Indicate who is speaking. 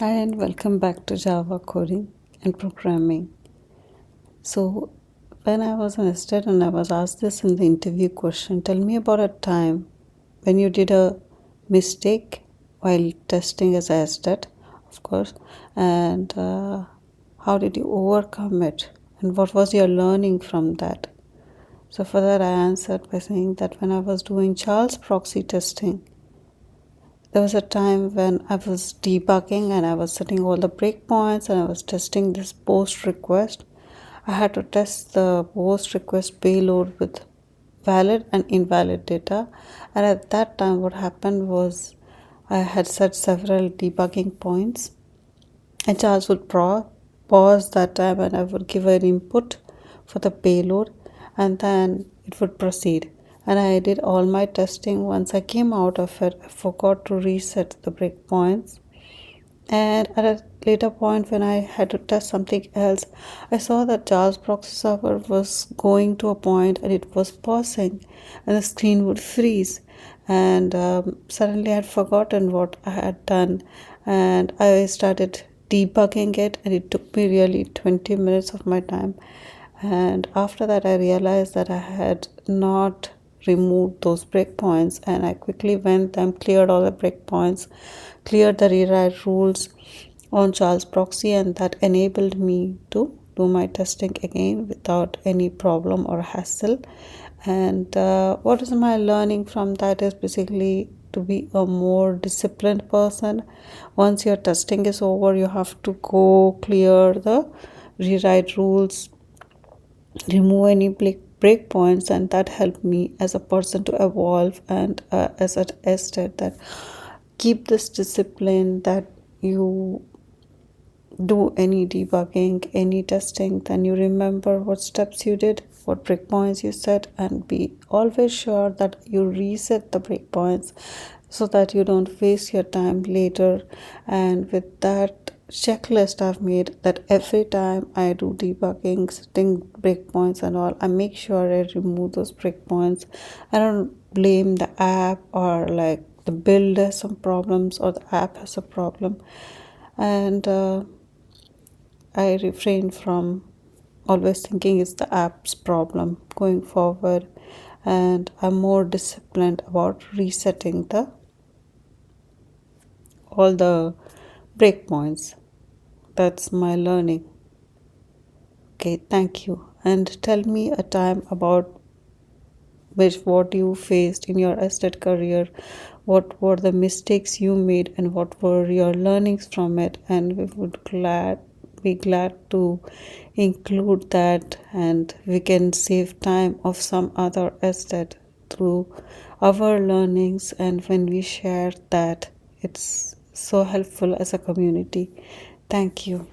Speaker 1: Hi and welcome back to Java coding and programming. So, when I was an student, I was asked this in the interview question. Tell me about a time when you did a mistake while testing as a SDET, of course, and how did you overcome it, and what was your learning from that? So, for that, I answered by saying that when I was doing Charles proxy testing, there was a time when I was debugging and I was setting all the breakpoints and I was testing this post request. I had to test the post request payload with valid and invalid data. And at that time, what happened was I had set several debugging points. And Charles would pause that time and I would give an input for the payload and then it would proceed. And I did all my testing. Once I came out of it, I forgot to reset the breakpoints. And at a later point, when I had to test something else, I saw that Charles proxy server was going to a point and it was pausing, and the screen would freeze. And suddenly, I had forgotten what I had done, and I started debugging it, and it took me really 20 minutes of my time. And after that, I realized that I had not removed those breakpoints, and I quickly went and cleared all the breakpoints, cleared the rewrite rules on Charles proxy, and that enabled me to do my testing again without any problem or hassle. And what is my learning from that is basically to be a more disciplined person. Once your testing is over, you have to go clear the rewrite rules, remove any breakpoints, and that helped me as a person to evolve. And as I said, that keep this discipline, that you do any debugging, any testing, then you remember what steps you did, what breakpoints you set, and be always sure that you reset the breakpoints so that you don't waste your time later. And with that checklist I've made, that every time I do debugging, setting breakpoints and all, I make sure I remove those breakpoints. I don't blame the app or like the build has some problems or the app has a problem. And I refrain from always thinking it's the app's problem going forward, and I'm more disciplined about resetting the all the breakpoints. That's my learning. Okay, thank you. And tell me a time about what you faced in your SDET career, what were the mistakes you made, and what were your learnings from it. And we would be glad to include that, and we can save time of some other SDET through our learnings. And when we share that, it's so helpful as a community. Thank you.